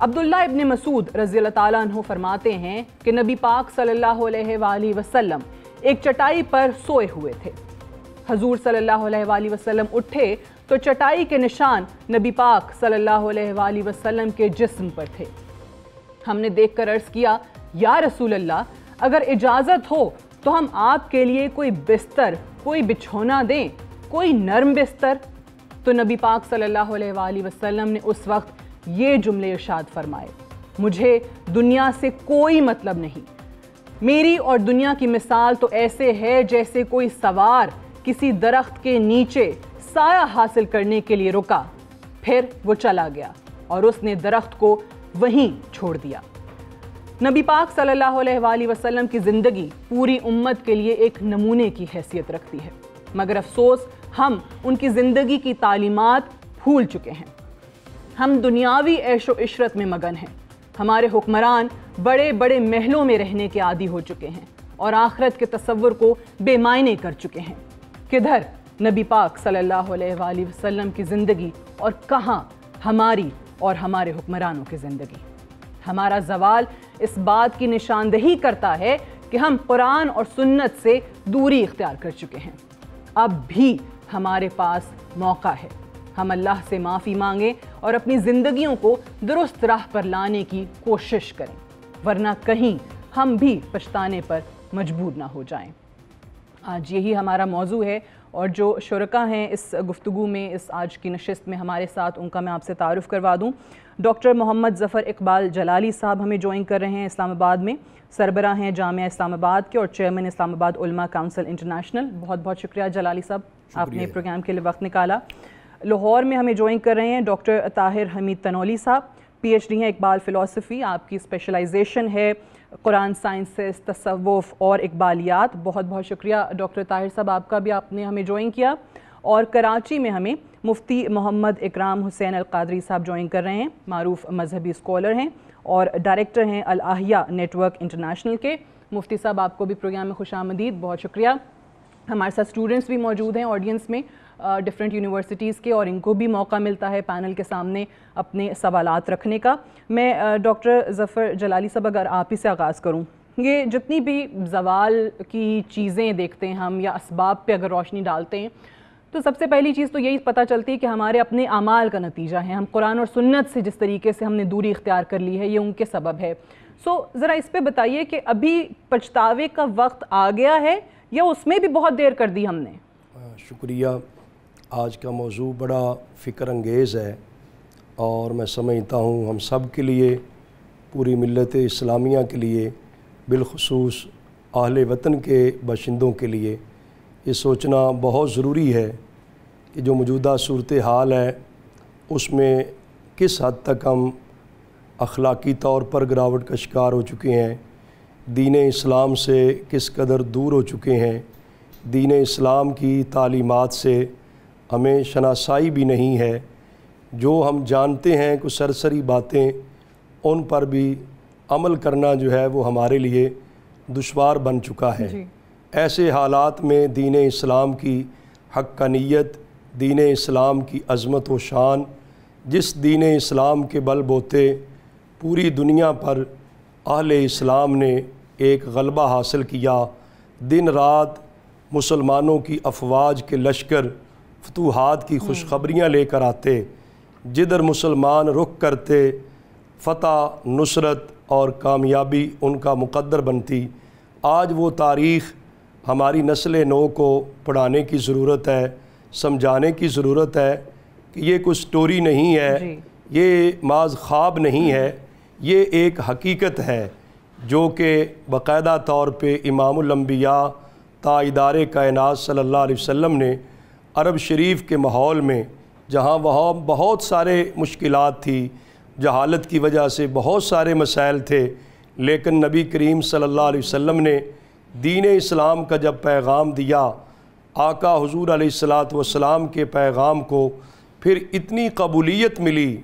عبداللہ ابن مسعود رضی اللہ تعالیٰ عنہ فرماتے ہیں کہ نبی پاک صلی اللہ علیہ وآلہ وسلم ایک چٹائی پر سوئے ہوئے تھے۔ حضور صلی اللہ علیہ وآلہ وسلم اٹھے تو چٹائی کے نشان نبی پاک صلی اللہ علیہ وآلہ وسلم کے جسم پر تھے۔ ہم نے دیکھ کر عرض کیا، یا رسول اللہ، اگر اجازت ہو تو ہم آپ کے لیے کوئی بستر، کوئی بچھونا دیں، کوئی نرم بستر؟ تو نبی پاک صلی اللہ علیہ وآلہ وسلم نے اس وقت یہ جملے ارشاد فرمائے، مجھے دنیا سے کوئی مطلب نہیں، میری اور دنیا کی مثال تو ایسے ہے جیسے کوئی سوار کسی درخت کے نیچے سایہ حاصل کرنے کے لیے رکا، پھر وہ چلا گیا اور اس نے درخت کو وہیں چھوڑ دیا۔ نبی پاک صلی اللہ علیہ وآلہ وسلم کی زندگی پوری امت کے لیے ایک نمونے کی حیثیت رکھتی ہے، مگر افسوس ہم ان کی زندگی کی تعلیمات بھول چکے ہیں۔ ہم دنیاوی عیش و عشرت میں مگن ہیں، ہمارے حکمران بڑے بڑے محلوں میں رہنے کے عادی ہو چکے ہیں اور آخرت کے تصور کو بے معنی کر چکے ہیں۔ کدھر نبی پاک صلی اللہ علیہ وآلہ وسلم کی زندگی اور کہاں ہماری اور ہمارے حکمرانوں کی زندگی؟ ہمارا زوال اس بات کی نشاندہی کرتا ہے کہ ہم قرآن اور سنت سے دوری اختیار کر چکے ہیں۔ اب بھی ہمارے پاس موقع ہے، ہم اللہ سے معافی مانگیں اور اپنی زندگیوں کو درست راہ پر لانے کی کوشش کریں، ورنہ کہیں ہم بھی پچھتانے پر مجبور نہ ہو جائیں۔ آج یہی ہمارا موضوع ہے اور جو شرکاء ہیں اس گفتگو میں، اس آج کی نشست میں ہمارے ساتھ، ان کا میں آپ سے تعارف کروا دوں۔ ڈاکٹر محمد ظفر اقبال جلالی صاحب ہمیں جوائن کر رہے ہیں اسلام آباد میں، سربراہ ہیں جامعہ اسلام آباد کے اور چیئرمین اسلام آباد علماء کونسل انٹرنیشنل۔ بہت بہت شکریہ جلالی صاحب، آپ نے پروگرام کے لیے وقت نکالا۔ لاہور میں ہمیں جوائن کر رہے ہیں ڈاکٹر طاہر حمید تنولی صاحب، پی ایچ ڈی ہیں اقبال فلسفی، آپ کی اسپیشلائزیشن ہے قرآن سائنسز، تصوف اور اقبالیات۔ بہت بہت شکریہ ڈاکٹر طاہر صاحب آپ کا بھی، آپ نے ہمیں جوائن کیا۔ اور کراچی میں ہمیں مفتی محمد اکرام حسین القادری صاحب جوائن کر رہے ہیں، معروف مذہبی اسکالر ہیں اور ڈائریکٹر ہیں الاحیاء نیٹ ورک انٹرنیشنل کے۔ مفتی صاحب آپ کو بھی پروگرام میں خوش آمدید، بہت شکریہ۔ ہمارے ساتھ اسٹوڈنٹس بھی موجود ہیں آڈینس میں ڈفرینٹ یونیورسٹیز کے، اور ان کو بھی موقع ملتا ہے پینل کے سامنے اپنے سوالات رکھنے کا۔ میں ڈاکٹر ظفر جلالی صاحب اگر آپ ہی سے آغاز کروں، یہ جتنی بھی زوال کی چیزیں دیکھتے ہیں ہم یا اسباب پہ اگر روشنی ڈالتے ہیں تو سب سے پہلی چیز تو یہی پتہ چلتی ہے کہ ہمارے اپنے اعمال کا نتیجہ ہے۔ ہم قرآن اور سنت سے جس طریقے سے ہم نے دوری اختیار کر لی ہے، یہ ان کے سبب ہے۔ ذرا اس پہ بتائیے کہ ابھی پچھتاوے کا وقت آ گیا ہے یا اس میں بھی بہت دیر کر دی ہم نے؟ شکریہ۔ آج کا موضوع بڑا فکر انگیز ہے اور میں سمجھتا ہوں ہم سب کے لیے، پوری ملت اسلامیہ کے لیے، بالخصوص اہل وطن کے باشندوں کے لیے یہ سوچنا بہت ضروری ہے کہ جو موجودہ صورتحال ہے اس میں کس حد تک ہم اخلاقی طور پر گراوٹ کا شکار ہو چکے ہیں، دین اسلام سے کس قدر دور ہو چکے ہیں، دین اسلام کی تعلیمات سے ہمیں شناسائی بھی نہیں ہے، جو ہم جانتے ہیں کچھ سرسری باتیں ان پر بھی عمل کرنا جو ہے وہ ہمارے لیے دشوار بن چکا ہے۔ ایسے حالات میں دین اسلام کی حقانیت، دین اسلام کی عظمت و شان، جس دین اسلام کے بل بوتے پوری دنیا پر اہل اسلام نے ایک غلبہ حاصل کیا، دن رات مسلمانوں کی افواج کے لشکر فتوحات کی خوشخبریاں لے کر آتے، جدھر مسلمان رخ کرتے فتح، نصرت اور کامیابی ان کا مقدر بنتی۔ آج وہ تاریخ ہماری نسل نو کو پڑھانے کی ضرورت ہے، سمجھانے کی ضرورت ہے کہ یہ کوئی سٹوری نہیں ہے، یہ محض خواب نہیں ہے، یہ ایک حقیقت ہے جو کہ باقاعدہ طور پہ امام الانبیاء تاجدار کائنات صلی اللہ علیہ وسلم نے عرب شریف کے ماحول میں، جہاں وہاں بہت سارے مشکلات تھی، جہالت کی وجہ سے بہت سارے مسائل تھے، لیکن نبی کریم صلی اللہ علیہ وسلم نے دین اسلام کا جب پیغام دیا، آقا حضور علیہ السلام کے پیغام کو پھر اتنی قبولیت ملی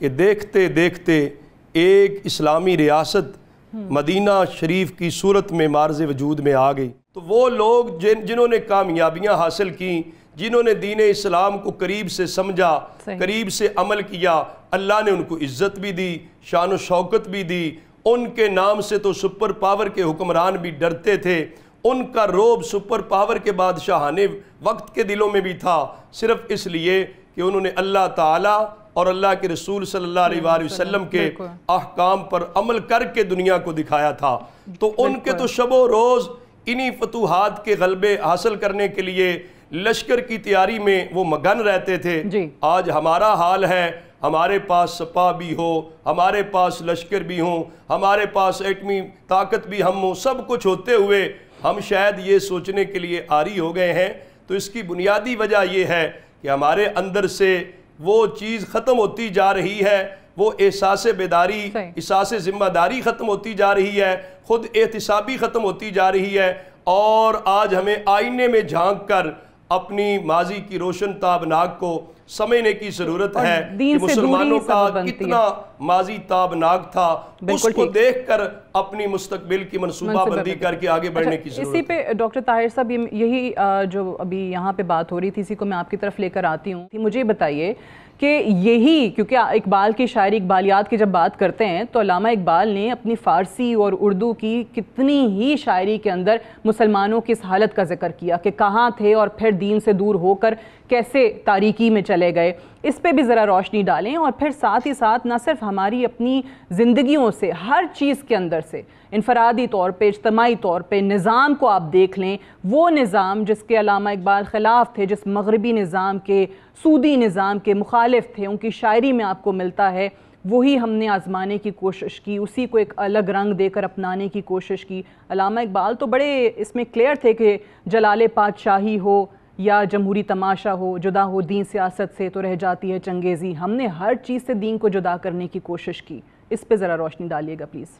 کہ دیکھتے دیکھتے ایک اسلامی ریاست مدینہ شریف کی صورت میں معرض وجود میں آ گئی۔ تو وہ لوگ جنہوں نے کامیابیاں حاصل کیں، جنہوں نے دین اسلام کو قریب سے سمجھا، قریب سے عمل کیا، اللہ نے ان کو عزت بھی دی، شان و شوکت بھی دی، ان کے نام سے تو سپر پاور کے حکمران بھی ڈرتے تھے، ان کا روب سپر پاور کے بادشاہان وقت کے دلوں میں بھی تھا، صرف اس لیے کہ انہوں نے اللہ تعالیٰ اور اللہ کے رسول صلی اللہ علیہ وآلہ وسلم کے احکام پر عمل کر کے دنیا کو دکھایا تھا۔ تو ان کے تو شب و روز انہی فتوحات کے غلبے حاصل کرنے کے لیے لشکر کی تیاری میں وہ مگن رہتے تھے۔ آج ہمارا حال ہے، ہمارے پاس سپاہ بھی ہو، ہمارے پاس لشکر بھی ہوں، ہمارے پاس ایٹمی طاقت بھی ہم ہوں، سب کچھ ہوتے ہوئے ہم شاید یہ سوچنے کے لیے عاری ہو گئے ہیں۔ تو اس کی بنیادی وجہ یہ ہے کہ ہمارے اندر سے وہ چیز ختم ہوتی جا رہی ہے، وہ احساس بیداری، احساس ذمہ داری ختم ہوتی جا رہی ہے، خود احتسابی ختم ہوتی جا رہی ہے، اور آج ہمیں آئینے میں جھانک کر اپنی ماضی کی روشن تابناک کو سمجھنے کی ضرورت ہے کہ مسلمانوں کا کتنا ماضی تابناک تھا، اس کو دیکھ کر اپنی مستقبل کی منصوبہ بندی کر کے آگے بڑھنے کی ضرورت ہے۔ اسی پہ ڈاکٹر طاہر صاحب، یہی جو ابھی یہاں پہ بات ہو رہی تھی، اسی کو میں آپ کی طرف لے کر آتی ہوں۔ مجھے بتائیے کہ یہی، کیونکہ اقبال کی شاعری، اقبالیات کی جب بات کرتے ہیں تو علامہ اقبال نے اپنی فارسی اور اردو کی کتنی ہی شاعری کے اندر مسلمانوں کی اس حالت کا ذکر کیا کہ کہاں تھے اور پھر دین سے دور ہو کر کیسے تاریکی میں چلے گئے۔ اس پہ بھی ذرا روشنی ڈالیں، اور پھر ساتھ ہی ساتھ نہ صرف ہماری اپنی زندگیوں سے، ہر چیز کے اندر سے انفرادی طور پہ، اجتماعی طور پہ نظام کو آپ دیکھ لیں، وہ نظام جس کے علامہ اقبال خلاف تھے، جس مغربی نظام کے، سودی نظام کے مخالف تھے، ان کی شاعری میں آپ کو ملتا ہے، وہی ہم نے آزمانے کی کوشش کی، اسی کو ایک الگ رنگ دے کر اپنانے کی کوشش کی۔ علامہ اقبال تو بڑے اس میں کلیئر تھے کہ جلال پادشاہی ہو یا جمہوری تماشا ہو، جدا ہو دین سیاست سے تو رہ جاتی ہے چنگیزی، ہم نے ہر چیز سے دین کو جدا کرنے کی کوشش کی۔ اس پہ ذرا روشنی ڈالیے گا پلیز۔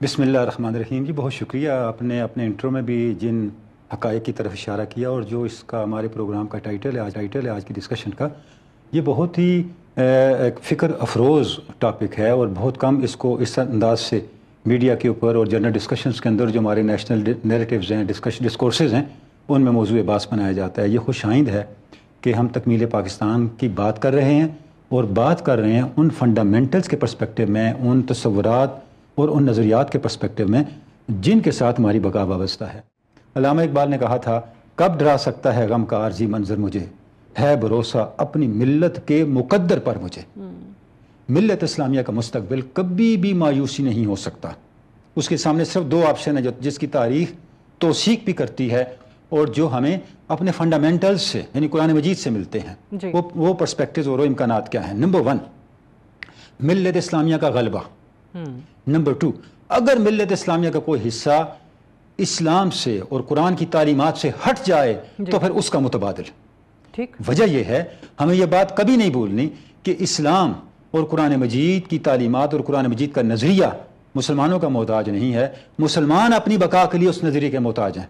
بسم اللہ الرحمن الرحیم۔ جی بہت شکریہ، آپ نے اپنے انٹرو میں بھی جن حقائق کی طرف اشارہ کیا، اور جو اس کا ہمارے پروگرام کا ٹائٹل ہے آج کی ڈسکشن کا، یہ بہت ہی ایک فکر افروز ٹاپک ہے، اور بہت کم اس کو اس انداز سے میڈیا کے اوپر اور جنرل ڈسکشنز کے اندر جو ہمارے نیشنل نیریٹیوز ہیں، ڈسکورسز ہیں، ان میں موضوع بحث بنایا جاتا ہے۔ یہ خوش آئند ہے کہ ہم تکمیل پاکستان کی بات کر رہے ہیں، اور بات کر رہے ہیں ان فنڈامنٹلز کے پرسپیکٹیو میں، ان تصورات اور ان نظریات کے پرسپیکٹیو میں جن کے ساتھ ہماری بقا وابستہ ہے۔ علامہ اقبال نے کہا تھا، کب ڈرا سکتا ہے غم کا عارضی منظر مجھے، ہے بھروسہ اپنی ملت کے مقدر پر مجھے۔ ملت اسلامیہ کا مستقبل کبھی بھی مایوسی نہیں ہو سکتا، اس کے سامنے صرف دو آپشن ہیں جس کی تاریخ توثیق بھی کرتی ہے، اور جو ہمیں اپنے فنڈامنٹلز سے یعنی قرآن مجید سے ملتے ہیں۔ وہ پرسپیکٹیوز اور وہ امکانات کیا ہیں؟ نمبر 1، ملت اسلامیہ کا غلبہ۔ نمبر 2، اگر ملت اسلامیہ کا کوئی حصہ اسلام سے اور قرآن کی تعلیمات سے ہٹ جائے تو پھر اس کا متبادل۔ وجہ یہ ہے، ہمیں یہ بات کبھی نہیں بھولنی کہ اسلام اور قرآن مجید کی تعلیمات اور قرآن مجید کا نظریہ مسلمانوں کا محتاج نہیں ہے، مسلمان اپنی بقا کے لیے اس نظریے کے محتاج ہیں۔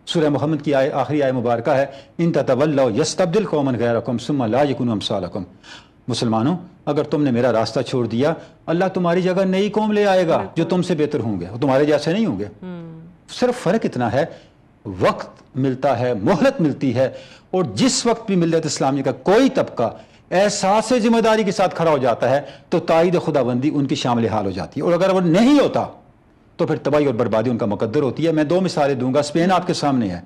سورہ محمد کی آخری آیہ مبارکہ ہے، ان تتولوا یستبدل قوما غیرکم ثم لا یکونوا امثالکم۔ مسلمانوں، اگر تم نے میرا راستہ چھوڑ دیا، اللہ تمہاری جگہ نئی قوم لے آئے گا جو تم سے بہتر ہوں گے، وہ تمہارے جیسے نہیں ہوں گے۔ صرف فرق اتنا ہے، وقت ملتا ہے، مہلت ملتی ہے، اور جس وقت بھی ملت اسلامی کا کوئی طبقہ احساس ذمہ داری کے ساتھ کھڑا ہو جاتا ہے تو تائید خداوندی ان کی شامل حال ہو جاتی ہے، اور اگر وہ نہیں ہوتا تو پھر تباہی اور بربادی ان کا مقدر ہوتی ہے۔ میں 2 مثالیں دوں گا۔ اسپین آپ کے سامنے ہے،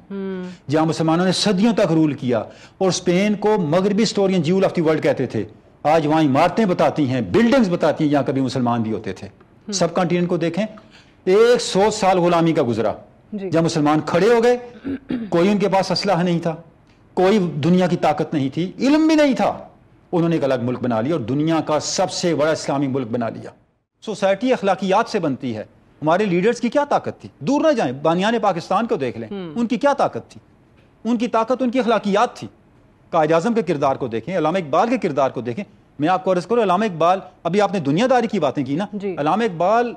جہاں مسلمانوں نے صدیوں تک رول کیا، اور اسپین کو مغربی historian jewel of the world کہتے تھے۔ آج وہاں عمارتیں بتاتی ہیں، بلڈنگز بتاتی ہیں جہاں کبھی مسلمان بھی ہوتے تھے۔ سب کانٹیننٹ کو دیکھیں، 100 سال غلامی کا گزرا، جب مسلمان کھڑے ہو گئے، کوئی ان کے پاس اسلحہ نہیں تھا، کوئی دنیا کی طاقت نہیں تھی، علم بھی نہیں تھا، انہوں نے ایک الگ ملک بنا لیا اور دنیا کا سب سے بڑا اسلامی ملک بنا لیا۔ سوسائٹی اخلاقیات سے بنتی ہے۔ ہمارے لیڈرز کی کیا طاقت تھی؟ دور نہ جائیں، بانیان پاکستان کو دیکھ لیں، ان کی کیا طاقت تھی؟ ان کی طاقت ان کی اخلاقیات تھی۔ قائد اعظم کے کردار کو دیکھیں، علامہ اقبال کے کردار کو دیکھیں۔ میں آپ کو عرض کروں، علامہ اقبال، ابھی آپ نے دنیا داری کی باتیں کی نا، علامہ اقبال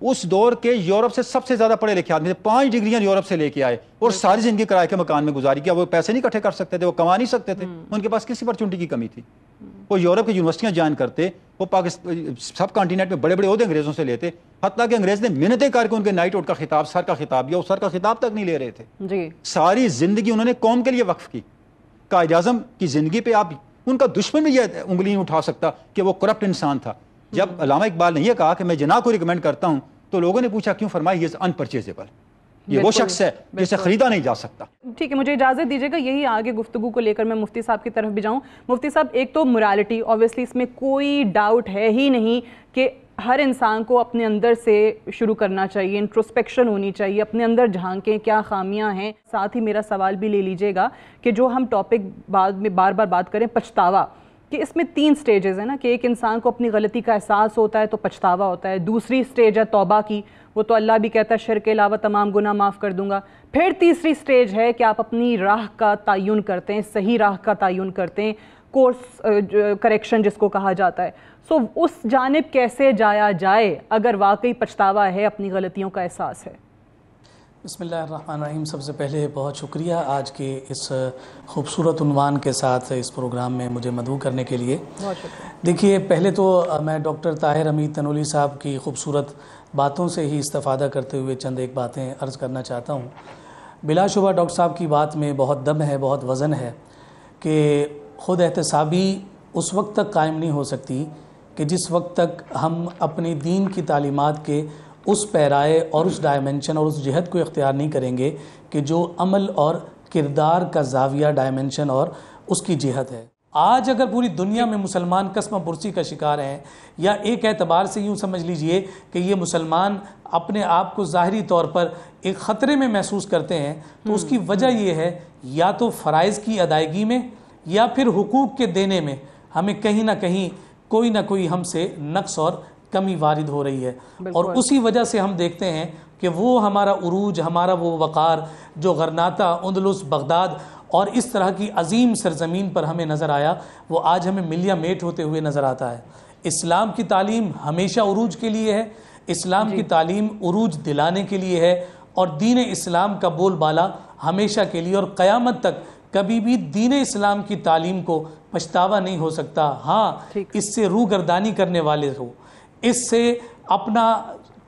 اس دور کے یورپ سے سب سے زیادہ پڑھے لکھے آدمی تھے، 5 ڈگریاں یورپ سے لے کے آئے، اور ساری زندگی کرائے کے مکان میں گزاری کیا۔ وہ پیسے نہیں اکٹھے کر سکتے تھے، وہ کما نہیں سکتے تھے، ان کے پاس کسی اپرچونٹی کی کمی تھی۔ وہ یورپ کی یونیورسٹیاں جوائن کرتے، وہ سب کانٹیننٹ میں بڑے بڑے عہدے انگریزوں سے لیتے، حتیٰ کہ انگریز نے منتیں کر کے ان کے نائٹ آؤٹ کا خطاب، سر کا خطاب، یا وہ سر کا خطاب تک نہیں لے رہے تھے۔ ساری زندگی انہوں نے قوم کے لیے وقف کی۔ قائد اعظم کی زندگی پہ آپ ان کا دشمن بھی یہ انگلی نہیں اٹھا سکتا کہ وہ کرپٹ انسان تھا. جب علامہ اقبال نے یہ کہا کہ میں جناح کو ریکمینڈ کرتا ہوں تو لوگوں نے پوچھا کیوں؟ فرمایا ہی از انپرچیزیبل، یہ وہ شخص ہے جسے خریدا نہیں جا سکتا. ٹھیک ہے، مجھے اجازت دیجیے گا یہی آگے گفتگو کو لے کر میں مفتی صاحب کی طرف بھی جاؤں. مفتی صاحب، ایک تو موریلٹی، اوبویسلی اس میں کوئی ڈاؤٹ ہے ہی نہیں کہ ہر انسان کو اپنے اندر سے شروع کرنا چاہیے، انٹروسپیکشن ہونی چاہیے، اپنے اندر جھانکیں کیا خامیاں ہیں. ساتھ ہی میرا سوال بھی لے لیجیے گا کہ جو ہم ٹاپک بعد میں بار بار بات کریں پچھتاوا، کہ اس میں 3 سٹیجز ہیں نا، کہ ایک انسان کو اپنی غلطی کا احساس ہوتا ہے تو پچھتاوا ہوتا ہے، دوسری سٹیج ہے توبہ کی، وہ تو اللہ بھی کہتا ہے شرک کے علاوہ تمام گناہ معاف کر دوں گا. پھر تیسری سٹیج ہے کہ آپ اپنی راہ کا تعین کرتے ہیں، صحیح راہ کا تعین کرتے ہیں، کورس کریکشن جس کو کہا جاتا ہے. سو اس جانب کیسے جایا جائے اگر واقعی پچھتاوا ہے، اپنی غلطیوں کا احساس ہے؟ بسم اللہ الرحمن الرحیم. سب سے پہلے بہت شکریہ آج کے اس خوبصورت عنوان کے ساتھ اس پروگرام میں مجھے مدعو کرنے کے لیے. بہت شکریہ. دیکھیے، پہلے تو میں ڈاکٹر طاہر حمید تنولی صاحب کی خوبصورت باتوں سے ہی استفادہ کرتے ہوئے چند ایک باتیں عرض کرنا چاہتا ہوں. بلا شبہ ڈاکٹر صاحب کی بات میں بہت دم ہے، بہت وزن ہے کہ خود احتسابی اس وقت تک قائم نہیں ہو سکتی کہ جس وقت تک ہم اپنی دین کی تعلیمات کے اس پیرائے اور اس ڈائمنشن اور اس جہت کو اختیار نہیں کریں گے کہ جو عمل اور کردار کا زاویہ، ڈائمنشن اور اس کی جہت ہے. آج اگر پوری دنیا میں مسلمان قسم پرسی کا شکار ہیں، یا ایک اعتبار سے یوں سمجھ لیجئے کہ یہ مسلمان اپنے آپ کو ظاہری طور پر ایک خطرے میں محسوس کرتے ہیں، تو اس کی وجہ یہ ہے یا تو فرائض کی ادائیگی میں یا پھر حقوق کے دینے میں ہمیں کہیں نہ کہیں کوئی نہ کوئی ہم سے نقص اور کمی وارد ہو رہی ہے. اور اسی وجہ سے ہم دیکھتے ہیں کہ وہ ہمارا عروج، ہمارا وہ وقار جو غرناطہ، اندلس، بغداد اور اس طرح کی عظیم سرزمین پر ہمیں نظر آیا، وہ آج ہمیں ملیا میٹ ہوتے ہوئے نظر آتا ہے. اسلام کی تعلیم ہمیشہ عروج کے لیے ہے، اسلام کی تعلیم عروج دلانے کے لیے ہے، اور دین اسلام کا بول بالا ہمیشہ کے لیے، اور قیامت تک کبھی بھی دین اسلام کی تعلیم کو پچھتاوا نہیں ہو سکتا. ہاں، اس سے روگردانی کرنے والے کو، اس سے اپنا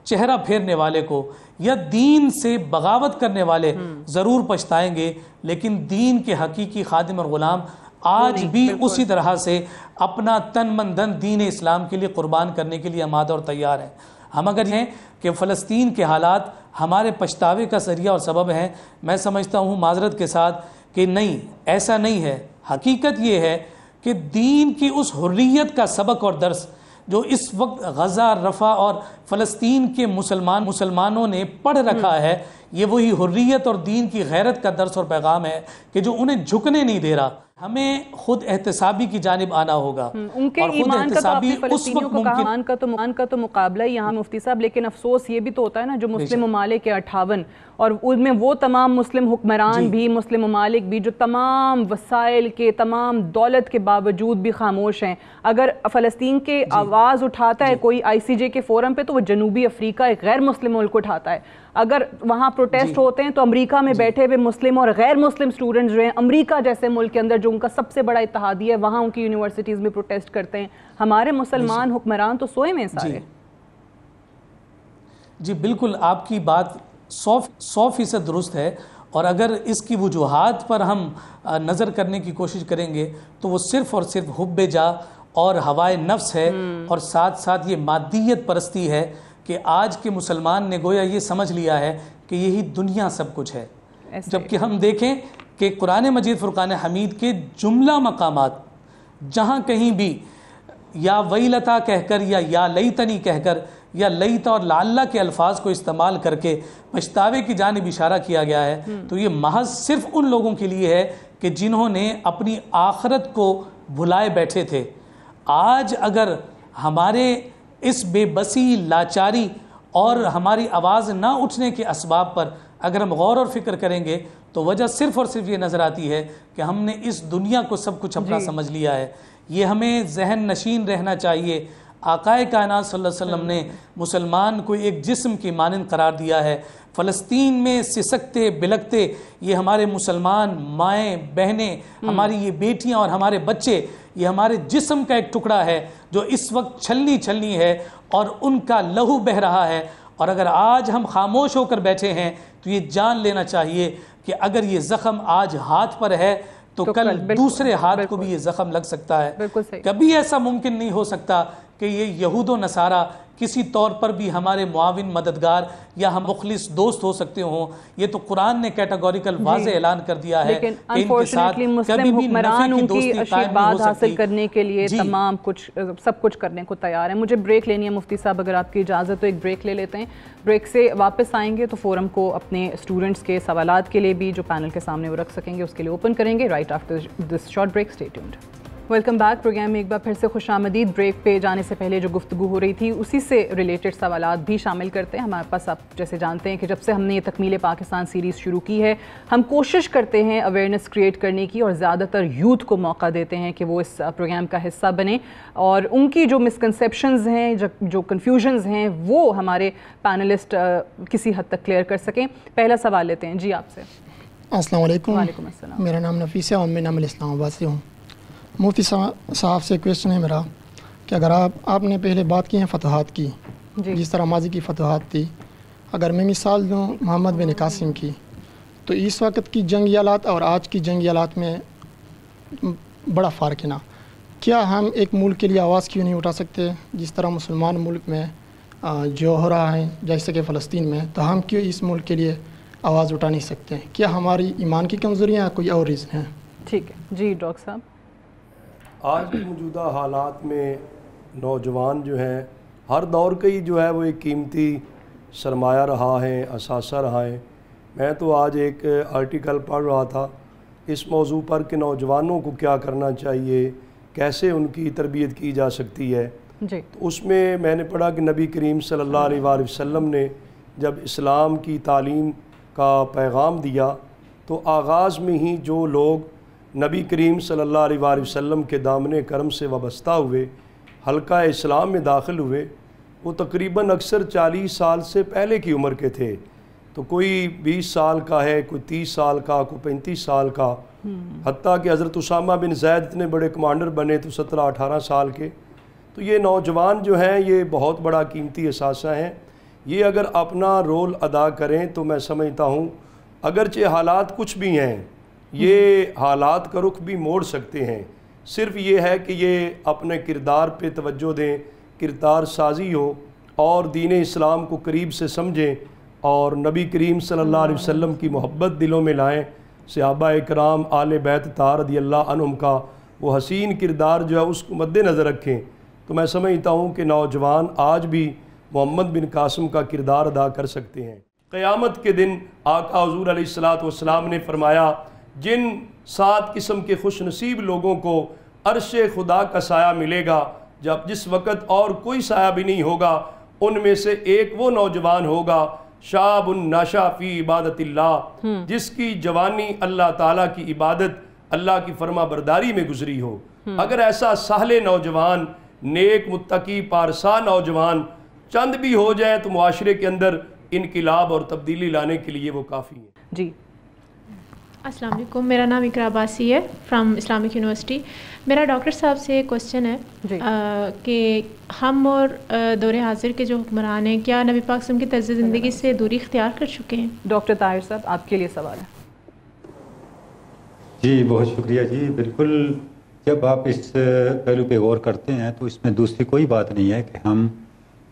چہرہ پھیرنے والے کو، یا دین سے بغاوت کرنے والے ضرور پچھتائیں گے، لیکن دین کے حقیقی خادم اور غلام آج بھی اسی طرح سے اپنا تن من دھن دین اسلام کے لیے قربان کرنے کے لیے آمادہ اور تیار ہیں. ہم اگر یہ کہ فلسطین کے حالات ہمارے پچھتاوے کا ذریعہ اور سبب ہیں، میں سمجھتا ہوں معذرت کے ساتھ کہ نہیں، ایسا نہیں ہے. حقیقت یہ ہے کہ دین کی اس حریت کا سبق اور درس جو اس وقت غزہ، رفح اور فلسطین کے مسلمانوں نے پڑھ رکھا ہے، یہ وہی حریت اور دین کی غیرت کا درس اور پیغام ہے کہ جو انہیں جھکنے نہیں دے رہا. ہمیں خود احتسابی کی جانب آنا ہوگا. ان کے ایمان کا تو اپنے فلسطینیوں کو کہا، ایمان کا تو مقابلہ ہی یہاں مفتی صاحب. لیکن افسوس یہ بھی تو ہوتا ہے نا، جو مسلم ممالک کے 58 اور ان میں وہ تمام مسلم حکمران بھی، مسلم ممالک بھی جو تمام وسائل کے، تمام دولت کے باوجود بھی خاموش ہیں. اگر فلسطین کے آواز اٹھاتا ہے کوئی ICJ کے فورم پہ، تو وہ جنوبی افریقہ ایک غیر مسلم ملک اٹھاتا ہے. اگر وہاں پروٹیسٹ ہوتے ہیں تو امریکہ میں بیٹھے ہوئے مسلم اور غیر مسلم سٹوڈنٹس جو ہیں، امریکہ جیسے ملک کے اندر جو ان کا سب سے بڑا اتحادیہ ہے، وہاں ان کی یونیورسٹیز میں پروٹیسٹ کرتے ہیں. ہمارے مسلمان حکمران تو سوئے میں سارے. جی بالکل، آپ کی بات 100% درست ہے. اور اگر اس کی وجوہات پر ہم نظر کرنے کی کوشش کریں گے تو وہ صرف اور صرف حب جا اور ہوائے نفس ہے، اور ساتھ ساتھ یہ مادیت پرستی ہے کہ آج کے مسلمان نے گویا یہ سمجھ لیا ہے کہ یہی دنیا سب کچھ ہے. جبکہ ہم دیکھیں کہ قرآن مجید فرقان حمید کے جملہ مقامات جہاں کہیں بھی یا ویلتا کہہ کر یا لیتنی کہہ کر یا لیتا اور لعلہ کے الفاظ کو استعمال کر کے پچھتاوے کی جانب اشارہ کیا گیا ہے، تو یہ محض صرف ان لوگوں کے لیے ہے کہ جنہوں نے اپنی آخرت کو بھلائے بیٹھے تھے. آج اگر ہمارے اس بے بسی، لاچاری اور ہماری آواز نہ اٹھنے کے اسباب پر اگر ہم غور اور فکر کریں گے تو وجہ صرف اور صرف یہ نظر آتی ہے کہ ہم نے اس دنیا کو سب کچھ اپنا سمجھ لیا ہے. یہ ہمیں ذہن نشین رہنا چاہیے. آقائے کائنات صلی اللہ علیہ وسلم نے مسلمان کو ایک جسم کی مانند قرار دیا ہے. فلسطین میں سسکتے بلکتے یہ ہمارے مسلمان مائیں بہنیں، ہماری یہ بیٹیاں اور ہمارے بچے، یہ ہمارے جسم کا ایک ٹکڑا ہے جو اس وقت چھلنی ہے اور ان کا لہو بہہ رہا ہے. اور اگر آج ہم خاموش ہو کر بیٹھے ہیں تو یہ جان لینا چاہیے کہ اگر یہ زخم آج ہاتھ پر ہے تو کل دوسرے ہاتھ کو بھی یہ زخم لگ سکتا ہے. بالکل صحیح. کبھی ایسا ممکن نہیں ہو سکتا کہ یہ یہود و نصارہ کسی طور پر بھی ہمارے معاون مددگار یا ہم مخلص دوست ہو سکتے ہوں. یہ تو قرآن نے کیٹاگوریکل واضح اعلان کر دیا ہے لیکن انفارچونیٹلی مسلم حکمران ان کی آشیرواد حاصل کرنے کے لیے تمام کچھ سب کچھ کرنے کو تیار ہیں. مجھے بریک لینی ہے مفتی صاحب، اگر آپ کی اجازت تو ایک بریک لے لیتے ہیں. بریک سے واپس آئیں گے تو فورم کو اپنے اسٹوڈنٹس کے سوالات کے لیے بھی جو پینل کے سامنے وہ رکھ سکیں گے اس کے لیے اوپن کریں گے right after this short break. Stay tuned. Welcome back. Programme میں ایک بار پھر سے خوش آمدید. بریک پہ جانے سے پہلے جو گفتگو ہو رہی تھی اسی سے ریلیٹڈ سوالات بھی شامل کرتے ہیں. ہمارے پاس آپ جیسے جانتے ہیں کہ جب سے ہم نے یہ تکمیل پاکستان سیریز شروع کی ہے ہم کوشش کرتے ہیں اویئرنیس کریٹ کرنے کی اور زیادہ تر یوتھ کو موقع دیتے ہیں کہ وہ اس پروگرام کا حصہ بنیں اور ان کی جو مسکنسیپشنز ہیں جو کنفیوژنز ہیں وہ ہمارے پینلسٹ کسی حد تک کلیئر کر سکیں. پہلا سوال لیتے ہیں جی آپ سے. السلام علیکم. وعلیکم السلام. میرا نام نفیس ہے اور میں نام اسلام آباد سے ہوں. مفتی صاحب سے کویشچن ہے میرا کہ اگر آپ نے پہلے بات کی ہیں فتوحات کی جس طرح ماضی کی فتوحات تھی، اگر میں مثال دوں محمد بن قاسم کی، تو اس وقت کی جنگی آلات اور آج کی جنگی آلات میں بڑا فرق ہے نا. کیا ہم ایک ملک کے لیے آواز کیوں نہیں اٹھا سکتے جس طرح مسلمان ملک میں جو ہو رہا ہے جیسے کہ فلسطین میں، تو ہم کیوں اس ملک کے لیے آواز اٹھا نہیں سکتے ہیں؟ کیا ہماری ایمان کی کمزوریاں کوئی اور ریزن ہیں؟ ٹھیک ہے جی ڈاکٹر صاحب. آج کی موجودہ حالات میں نوجوان جو ہیں ہر دور کا ہی جو ہے وہ ایک قیمتی سرمایہ رہا ہے، اثاثہ رہا ہے. میں تو آج ایک آرٹیکل پڑھ رہا تھا اس موضوع پر کہ نوجوانوں کو کیا کرنا چاہیے، کیسے ان کی تربیت کی جا سکتی ہے. جی تو اس میں نے پڑھا کہ نبی کریم صلی اللہ علیہ وآلہ وسلم نے جب اسلام کی تعلیم کا پیغام دیا تو آغاز میں ہی جو لوگ نبی کریم صلی اللہ علیہ وآلہ وسلم کے دامن کرم سے وابستہ ہوئے، حلقہ اسلام میں داخل ہوئے، وہ تقریباً اکثر 40 سال سے پہلے کی عمر کے تھے. تو کوئی 20 سال کا ہے، کوئی 30 سال کا، کوئی 35 سال کا، حتیٰ کہ حضرت اسامہ بن زید اتنے بڑے کمانڈر بنے تو 17-18 سال کے. تو یہ نوجوان جو ہیں یہ بہت بڑا قیمتی اثاثہ ہیں. یہ اگر اپنا رول ادا کریں تو میں سمجھتا ہوں اگرچہ حالات کچھ بھی ہیں یہ حالات کا رخ بھی موڑ سکتے ہیں. صرف یہ ہے کہ یہ اپنے کردار پہ توجہ دیں، کردار سازی ہو اور دین اسلام کو قریب سے سمجھیں اور نبی کریم صلی اللہ علیہ وسلم کی محبت دلوں میں لائیں. صحابہ اکرام آل بیت رضی اللہ عنہم کا وہ حسین کردار جو ہے اس کو مد نظر رکھیں. تو میں سمجھتا ہوں کہ نوجوان آج بھی محمد بن قاسم کا کردار ادا کر سکتے ہیں. قیامت کے دن آقا حضور علیہ السلام نے فرمایا جن 7 قسم کے خوش نصیب لوگوں کو عرش خدا کا سایہ ملے گا جس وقت اور کوئی سایہ بھی نہیں ہوگا، ان میں سے ایک وہ نوجوان ہوگا شاب نشا فی عبادت اللہ، جس کی جوانی اللہ تعالیٰ کی عبادت، اللہ کی فرما برداری میں گزری ہو. اگر ایسا سہل نوجوان، نیک متقی پارسا نوجوان چند بھی ہو جائے تو معاشرے کے اندر انقلاب اور تبدیلی لانے کے لیے وہ کافی ہے. جی السلام علیکم، میرا نام اقرا عباسی ہے فرام اسلامک یونیورسٹی. میرا ڈاکٹر صاحب سے ایک کوشچن ہے کہ ہم اور دور حاضر کے جو حکمران ہیں کیا نبی پاک صلی اللہ علیہ وسلم کی طرز زندگی سے دوری اختیار کر چکے ہیں؟ ڈاکٹر طاہر صاحب آپ کے لیے سوال ہے. جی بہت شکریہ. جی بالکل، جب آپ اس پہلو پہ غور کرتے ہیں تو اس میں دوسری کوئی بات نہیں ہے کہ ہم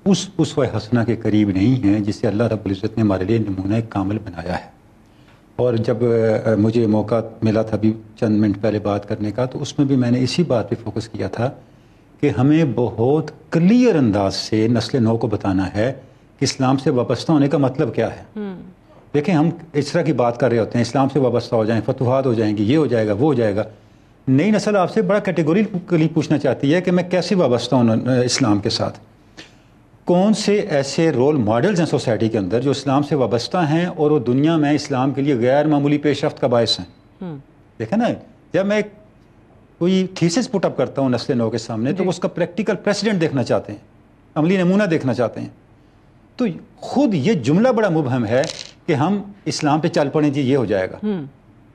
اس اسوہ حسنہ کے قریب نہیں ہیں جسے اللہ رب العزت نے ہمارے لیے نمونہ کامل بنایا ہے. اور جب مجھے موقع ملا تھا ابھی چند منٹ پہلے بات کرنے کا تو اس میں بھی میں نے اسی بات پہ فوکس کیا تھا کہ ہمیں بہت کلیئر انداز سے نسل نو کو بتانا ہے کہ اسلام سے وابستہ ہونے کا مطلب کیا ہے. دیکھیں ہم اس طرح کی بات کر رہے ہوتے ہیں اسلام سے وابستہ ہو جائیں، فتوحات ہو جائیں گی، یہ ہو جائے گا وہ ہو جائے گا. نئی نسل آپ سے بڑا کیٹیگوریکلی پوچھنا چاہتی ہے کہ میں کیسے وابستہ ہوں اسلام کے ساتھ. کون سے ایسے رول ماڈلز ہیں سوسائٹی کے اندر جو اسلام سے وابستہ ہیں اور وہ دنیا میں اسلام کے لیے غیر معمولی پیش رفت کا باعث ہیں. دیکھیں نا، جب میں کوئی تھیسس پٹ اپ کرتا ہوں نسل نو کے سامنے تو وہ اس کا پریکٹیکل پریسیڈنٹ دیکھنا چاہتے ہیں، عملی نمونہ دیکھنا چاہتے ہیں. تو خود یہ جملہ بڑا مبہم ہے کہ ہم اسلام پہ چل پڑیں جی یہ ہو جائے گا،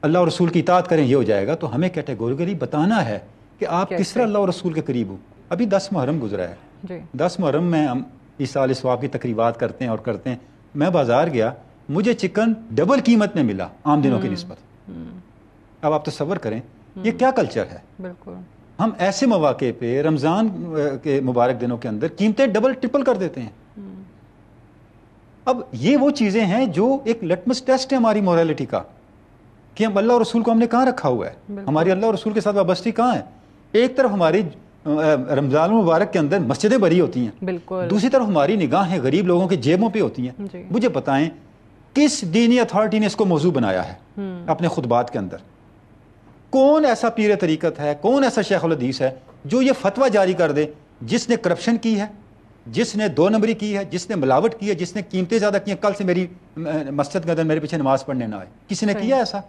اللہ اور رسول کی اطاعت کریں یہ ہو جائے گا. تو ہمیں کیٹیگوریکلی بتانا ہے کہ آپ کس طرح اللہ اور رسول کے قریب ہو. ابھی 10 محرم گزرا ہے، 10 محرم میں ہم ایصال ثواب کی تقریبات کرتے ہیں اور کرتے ہیں. میں بازار گیا، مجھے چکن ڈبل قیمت میں ملا عام دنوں کی نسبت. اب آپ تصور کریں یہ کیا کلچر ہے. بالکل. ہم ایسے مواقع پہ رمضان کے مبارک دنوں کے اندر قیمتیں ڈبل ٹرپل کر دیتے ہیں. اب یہ وہ چیزیں ہیں جو ایک لٹمس ٹیسٹ ہے ہماری موریلٹی کا کہ ہم اللہ اور رسول کو ہم نے کہاں رکھا ہوا ہے, ہماری اللہ اور رسول کے ساتھ وابستی کہاں ہے. ایک طرف ہماری رمضان المبارک کے اندر مسجدیں بھری ہوتی ہیں, بالکل, دوسری طرف ہماری نگاہیں غریب لوگوں کے جیبوں پہ ہوتی ہیں. مجھے بتائیں کس دینی اتھارٹی نے اس کو موضوع بنایا ہے اپنے خطبات کے اندر؟ کون ایسا پیر طریقت ہے, کون ایسا شیخ الحدیث ہے جو یہ فتویٰ جاری کر دے جس نے کرپشن کی ہے, جس نے 2 نمبری کی ہے, جس نے ملاوٹ کی ہے, جس نے قیمتیں زیادہ کی ہیں, کل سے میری مسجد کے اندر میرے پیچھے نماز پڑھنے نہ آئے؟ کسی نے کیا ایسا؟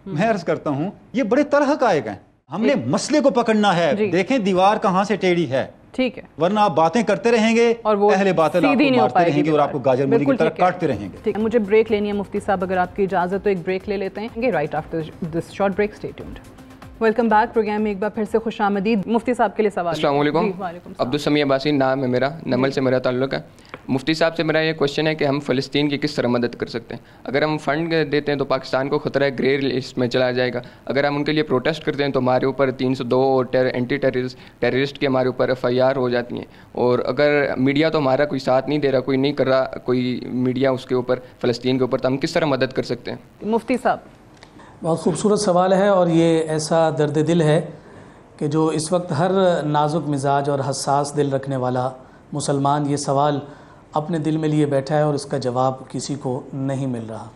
میں عرض کرتا ہوں یہ بڑے طرح کا ایک ہیں. ہم نے مسئلے کو پکڑنا ہے. دیکھیں دیوار کہاں سے ٹیڑھی ہے, ٹھیک ہے, ورنہ آپ باتیں کرتے رہیں گے اور اہل باطل آپ کو مارتے رہیں گے اور آپ کو گاجر مولی کی طرح کاٹتے رہیں گے. ٹھیک ہے, مجھے بریک لینی ہے مفتی صاحب, اگر آپ کی اجازت تو ایک بریک لے لیتے ہیں right after this short break. Stay tuned. Welcome back programme میں ایک بار پھر سے خوش آمدید. مفتی صاحب کے لیے سوال. السلام علیکم. عبدالسمیع عباسی نام ہے میرا, نمل سے میرا تعلق ہے. مفتی صاحب سے میرا یہ کوشچن ہے کہ ہم فلسطین کی کس طرح مدد کر سکتے ہیں؟ اگر ہم فنڈ دیتے ہیں تو پاکستان کو خطرہ گرے لسٹ میں چلا جائے گا. اگر ہم ان کے لیے پروٹیسٹ کرتے ہیں تو ہمارے اوپر 302 اور اینٹی ٹیررسٹ کے ہمارے اوپر FIR ہو جاتی ہیں. اور اگر میڈیا تو ہمارا کوئی ساتھ نہیں دے رہا, کوئی نہیں کر رہا, کوئی میڈیا اس کے اوپر فلسطین کے اوپر, تو ہم کس طرح مدد کر سکتے ہیں؟ مفتی صاحب بہت خوبصورت سوال ہے, اور یہ ایسا درد دل ہے کہ جو اس وقت ہر نازک مزاج اور حساس دل رکھنے والا مسلمان یہ سوال اپنے دل میں لیے بیٹھا ہے اور اس کا جواب کسی کو نہیں مل رہا.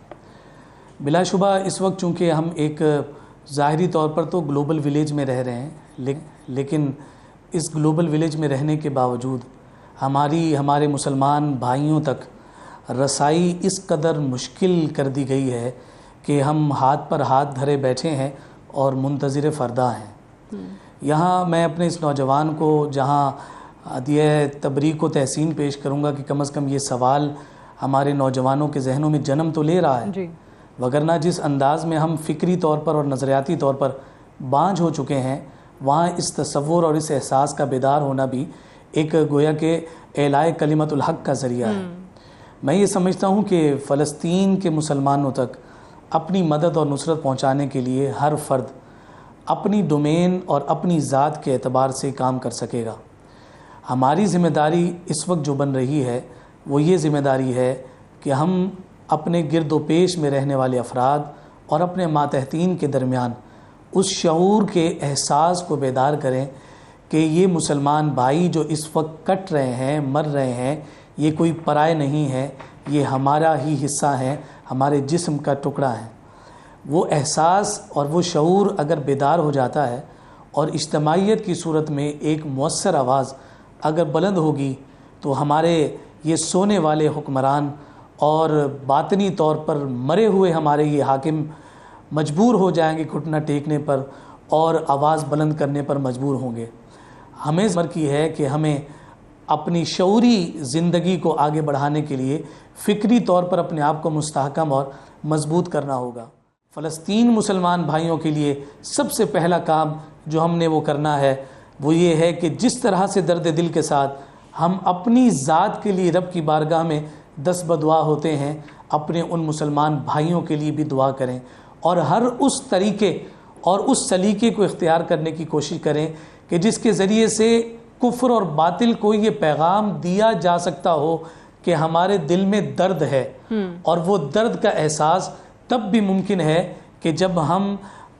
بلا شبہ اس وقت چونکہ ہم ایک ظاہری طور پر تو گلوبل ولیج میں رہ رہے ہیں, لیکن اس گلوبل ولیج میں رہنے کے باوجود ہمارے مسلمان بھائیوں تک رسائی اس قدر مشکل کر دی گئی ہے کہ ہم ہاتھ پر ہاتھ دھرے بیٹھے ہیں اور منتظر فردا ہیں. یہاں میں اپنے اس نوجوان کو جہاں عدیہ تبریک و تحسین پیش کروں گا کہ کم از کم یہ سوال ہمارے نوجوانوں کے ذہنوں میں جنم تو لے رہا ہے, وگرنہ جس انداز میں ہم فکری طور پر اور نظریاتی طور پر بانجھ ہو چکے ہیں, وہاں اس تصور اور اس احساس کا بیدار ہونا بھی ایک گویا کہ اعلاء کلمت الحق کا ذریعہ ہے. میں یہ سمجھتا ہوں کہ فلسطین کے مسلمانوں تک اپنی مدد اور نصرت پہنچانے کے لیے ہر فرد اپنی ڈومین اور اپنی ذات کے اعتبار سے کام کر سکے گا. ہماری ذمہ داری اس وقت جو بن رہی ہے وہ یہ ذمہ داری ہے کہ ہم اپنے گرد و پیش میں رہنے والے افراد اور اپنے ماتحتین کے درمیان اس شعور کے احساس کو بیدار کریں کہ یہ مسلمان بھائی جو اس وقت کٹ رہے ہیں, مر رہے ہیں, یہ کوئی پرائے نہیں ہے, یہ ہمارا ہی حصہ ہیں, ہمارے جسم کا ٹکڑا ہے. وہ احساس اور وہ شعور اگر بیدار ہو جاتا ہے اور اجتماعیت کی صورت میں ایک مؤثر آواز اگر بلند ہوگی تو ہمارے یہ سونے والے حکمران اور باطنی طور پر مرے ہوئے ہمارے یہ حاکم مجبور ہو جائیں گے گھٹنا ٹیکنے پر اور آواز بلند کرنے پر مجبور ہوں گے. ہمیں ضرورت کی ہے کہ ہمیں اپنی شعوری زندگی کو آگے بڑھانے کے لیے فکری طور پر اپنے آپ کو مستحکم اور مضبوط کرنا ہوگا. فلسطین مسلمان بھائیوں کے لیے سب سے پہلا کام جو ہم نے وہ کرنا ہے وہ یہ ہے کہ جس طرح سے درد دل کے ساتھ ہم اپنی ذات کے لیے رب کی بارگاہ میں دست بدعا ہوتے ہیں, اپنے ان مسلمان بھائیوں کے لیے بھی دعا کریں اور ہر اس طریقے اور اس سلیقے کو اختیار کرنے کی کوشش کریں کہ جس کے ذریعے سے کفر اور باطل کو یہ پیغام دیا جا سکتا ہو کہ ہمارے دل میں درد ہے, اور وہ درد کا احساس تب بھی ممکن ہے کہ جب ہم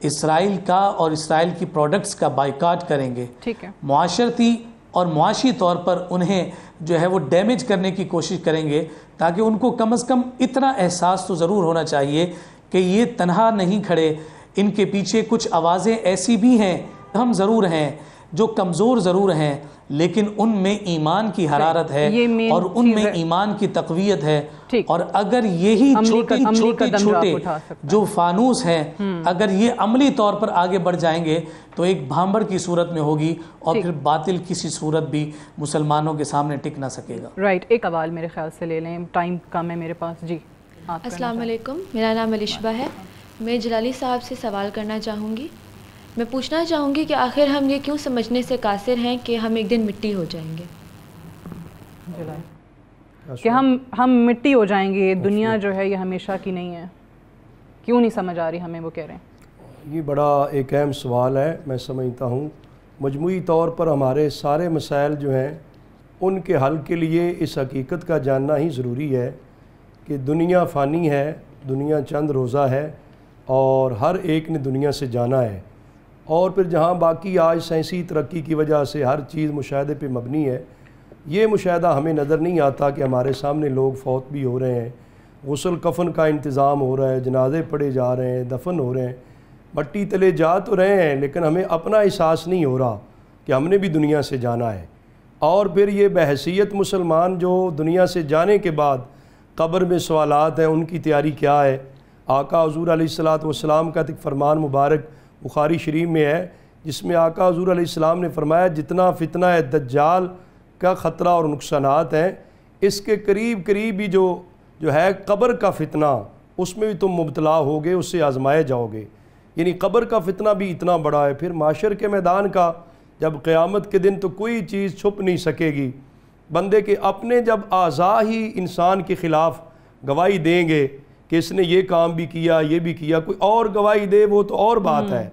اسرائیل کا اور اسرائیل کی پروڈکٹس کا بائیکاٹ کریں گے. ٹھیک ہے, معاشرتی اور معاشی طور پر انہیں جو ہے وہ ڈیمیج کرنے کی کوشش کریں گے, تاکہ ان کو کم از کم اتنا احساس تو ضرور ہونا چاہیے کہ یہ تنہا نہیں کھڑے, ان کے پیچھے کچھ آوازیں ایسی بھی ہیں, ہم ضرور ہیں جو کمزور ضرور ہیں, لیکن ان میں ایمان کی حرارت ہے اور ان میں ایمان کی تقویت ہے. اور اگر یہی چھوٹے جو فانوس ہیں اگر یہ عملی طور پر آگے بڑھ جائیں گے تو ایک بھانبڑ کی صورت میں ہوگی اور پھر باطل کسی صورت بھی مسلمانوں کے سامنے ٹک نہ سکے گا. رائٹ, ایک سوال میرے خیال سے لے لیں, ٹائم کم ہے میرے پاس. جی السلام علیکم, میرا نام الشبہ ہے. میں جلالی صاحب سے سوال کرنا چاہوں گی. میں پوچھنا چاہوں گی کہ آخر ہم یہ کیوں سمجھنے سے قاصر ہیں کہ ہم ایک دن مٹی ہو جائیں گے؟ کہ ہم مٹی ہو جائیں گے, دنیا جو ہے یہ ہمیشہ کی نہیں ہے, کیوں نہیں سمجھ آ رہی ہمیں, وہ کہہ رہے ہیں. یہ بڑا ایک اہم سوال ہے. میں سمجھتا ہوں مجموعی طور پر ہمارے سارے مسائل جو ہیں ان کے حل کے لیے اس حقیقت کا جاننا ہی ضروری ہے کہ دنیا فانی ہے, دنیا چند روزہ ہے اور ہر ایک نے دنیا سے جانا ہے. اور پھر جہاں باقی آج سائنسی ترقی کی وجہ سے ہر چیز مشاہدے پہ مبنی ہے, یہ مشاہدہ ہمیں نظر نہیں آتا کہ ہمارے سامنے لوگ فوت بھی ہو رہے ہیں, غسل کفن کا انتظام ہو رہا ہے, جنازے پڑھے جا رہے ہیں, دفن ہو رہے ہیں, مٹی تلے جا تو رہے ہیں, لیکن ہمیں اپنا احساس نہیں ہو رہا کہ ہم نے بھی دنیا سے جانا ہے. اور پھر یہ بحیثیت مسلمان جو دنیا سے جانے کے بعد قبر میں سوالات ہیں, ان کی تیاری کیا ہے. آقا حضور علیہ السلام کا ایک فرمان مبارک بخاری شریف میں ہے, جس میں آقا حضور علیہ السلام نے فرمایا جتنا فتنہ دجال کا خطرہ اور نقصانات ہیں, اس کے قریب بھی جو ہے قبر کا فتنہ, اس میں بھی تم مبتلا ہوگے, اس سے آزمائے جاؤ گے. یعنی قبر کا فتنہ بھی اتنا بڑا ہے. پھر معاشر کے میدان کا, جب قیامت کے دن تو کوئی چیز چھپ نہیں سکے گی. بندے کے اپنے جب اعضاء ہی انسان کے خلاف گواہی دیں گے کہ اس نے یہ کام بھی کیا, یہ بھی کیا, کوئی اور گواہی دے وہ تو اور بات ہے.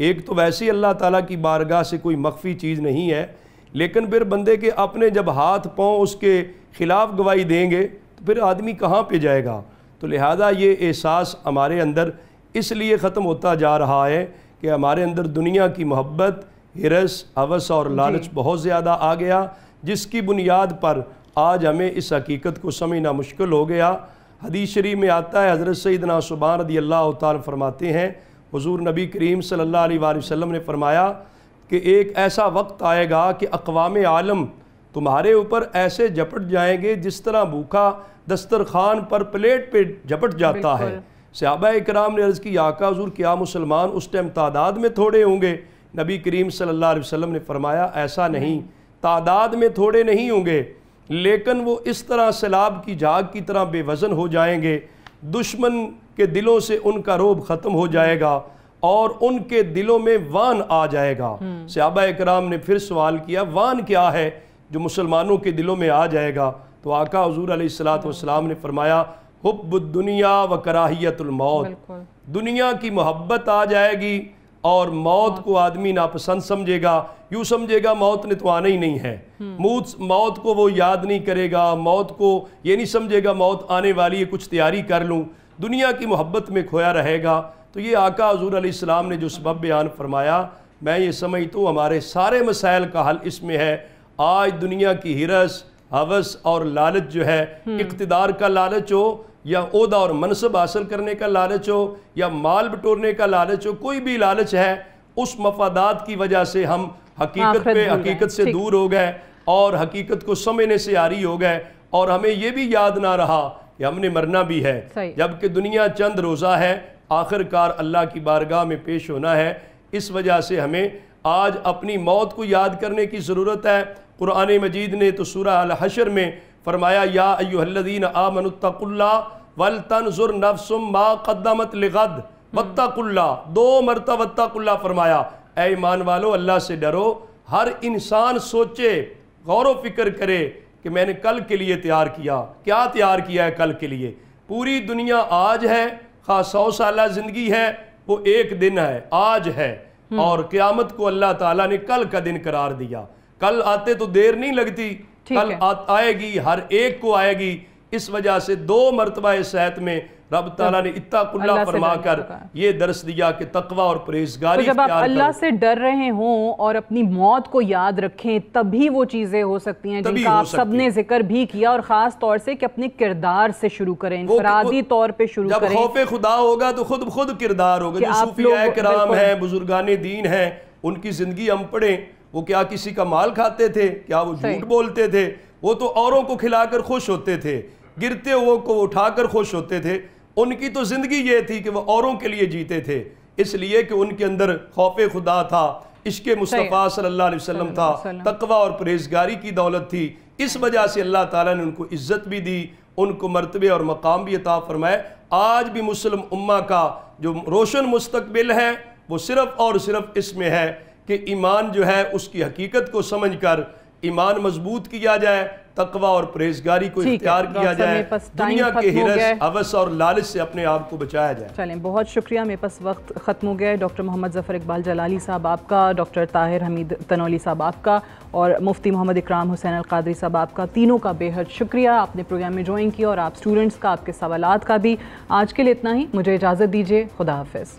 ایک تو ویسے ہی اللہ تعالیٰ کی بارگاہ سے کوئی مخفی چیز نہیں ہے, لیکن پھر بندے کے اپنے جب ہاتھ پاؤں اس کے خلاف گواہی دیں گے تو پھر آدمی کہاں پہ جائے گا. تو لہذا یہ احساس ہمارے اندر اس لیے ختم ہوتا جا رہا ہے کہ ہمارے اندر دنیا کی محبت, ہرس, ہوس اور لالچ بہت زیادہ آ گیا, جس کی بنیاد پر آج ہمیں اس حقیقت کو سمجھنا مشکل ہو گیا. حدیث شریف میں آتا ہے, حضرت سیدنا ثوبان رضی اللہ تعالیٰ فرماتے ہیں حضور نبی کریم صلی اللہ علیہ وآلہ وسلم نے فرمایا کہ ایک ایسا وقت آئے گا کہ اقوام عالم تمہارے اوپر ایسے جھپٹ جائیں گے جس طرح بھوکا دسترخوان پر پلیٹ پہ جھپٹ جاتا ہے. صحابہ اکرام نے عرض کی آقا حضور کیا مسلمان اس ٹائم تعداد میں تھوڑے ہوں گے؟ نبی کریم صلی اللہ علیہ وسلم نے فرمایا ایسا نہیں, تعداد میں تھوڑے نہیں ہوں گے, لیکن وہ اس طرح سیلاب کی جھاگ کی طرح بے وزن ہو جائیں گے. دشمن کے دلوں سے ان کا رعب ختم ہو جائے گا اور ان کے دلوں میں وان آ جائے گا. صحابہ اکرام نے پھر سوال کیا وان کیا ہے جو مسلمانوں کے دلوں میں آ جائے گا؟ تو آقا حضور علیہ السلام نے فرمایا حب الدنیا و کراہیت الموت. دنیا کی محبت آ جائے گی اور موت کو آدمی ناپسند سمجھے گا, یوں سمجھے گا موت نے تو آنا ہی نہیں ہے. موت کو وہ یاد نہیں کرے گا, موت کو یہ نہیں سمجھے گا موت آنے والی ہے کچھ تیاری کر لوں, دنیا کی محبت میں کھویا رہے گا. تو یہ آقا حضور علیہ السلام نے جو سبب بیان فرمایا, میں یہ سمجھتا ہوں ہمارے سارے مسائل کا حل اس میں ہے. آج دنیا کی ہرس, ہوس اور لالچ جو ہے, اقتدار کا لالچ ہو یا عہدہ اور منصب حاصل کرنے کا لالچ ہو یا مال بٹورنے کا لالچ ہو, کوئی بھی لالچ ہے, اس مفادات کی وجہ سے ہم حقیقت سے دور ہو گئے اور حقیقت کو سمجھنے سے عاری ہو گئے, اور ہمیں یہ بھی یاد نہ رہا کہ ہم نے مرنا بھی ہے, جبکہ دنیا چند روزہ ہے, آخر کار اللہ کی بارگاہ میں پیش ہونا ہے. اس وجہ سے ہمیں آج اپنی موت کو یاد کرنے کی ضرورت ہے. قرآن مجید نے تو سورہ الحشر میں فرمایا یا ایھا الذین آمنوا اتقوا اللہ ولتنظر نفس ما قدمت لغد واتقوا اللہ, 2 مرتبہ واتقوا اللہ فرمایا. اے ایمان والو اللہ سے ڈرو, ہر انسان سوچے, غور و فکر کرے کہ میں نے کل کے لیے تیار کیا, کیا تیار کیا ہے کل کے لیے. پوری دنیا آج ہے, خواہ 100 سالہ زندگی ہے وہ ایک دن ہے, آج ہے, اور قیامت کو اللہ تعالیٰ نے کل کا دن قرار دیا. کل آتے تو دیر نہیں لگتی, کل آئے گی, ہر ایک کو آئے گی. اس وجہ سے 2 مرتبہ صحت میں رب تعالیٰ نے اتقوا اللہ فرما کر یہ درس دیا کہ تقوی اور پرہیزگاری جب آپ اللہ سے ڈر رہے ہوں اور اپنی موت کو یاد رکھیں تبھی وہ چیزیں ہو سکتی ہیں جن کا آپ سب نے ذکر بھی کیا, اور خاص طور سے کہ اپنے کردار سے شروع کریں, انفرادی طور پہ شروع کریں. جب خوف خدا ہوگا تو خود کردار ہوگا. جو صوفیاء کرام ہیں, بزرگان دین ہیں, ان کی زندگی ہم پڑھیں, وہ کیا کسی کا مال کھاتے تھے, کیا وہ جھوٹ بولتے تھے؟ وہ تو اوروں کو کھلا کر خوش ہوتے تھے, گرتے ہوئے کو اٹھا کر خوش ہوتے تھے. ان کی تو زندگی یہ تھی کہ وہ اوروں کے لیے جیتے تھے, اس لیے کہ ان کے اندر خوف خدا تھا, عشق مصطفیٰ صلی اللہ علیہ وسلم تھا, تقوی اور پرہیزگاری کی دولت تھی. اس وجہ سے اللہ تعالیٰ نے ان کو عزت بھی دی, ان کو مرتبے اور مقام بھی عطا فرمائے. آج بھی مسلم امہ کا جو روشن مستقبل ہے وہ صرف اور صرف اس میں ہے کہ ایمان جو ہے اس کی حقیقت کو سمجھ کر ایمان مضبوط کیا جائے, تقوی اور پرہیزگاری کو اختیار کیا جائے, دنیا کے ہرس ہوس اور لالچ سے اپنے آپ کو بچایا جائے. چلیں بہت شکریہ, میرے پاس وقت ختم ہو گیا ہے. ڈاکٹر محمد ظفر اقبال جلالی صاحب آپ کا, ڈاکٹر طاہر حمید تنولی صاحب آپ کا, اور مفتی محمد اکرام حسین القادری صاحب آپ کا, تینوں کا بے حد شکریہ. آپ نے پروگرام میں جوائن کیا اور آپ اسٹوڈنٹس کا, آپ کے سوالات کا بھی. آج کے لیے اتنا ہی, مجھے اجازت دیجیے. خدا حافظ.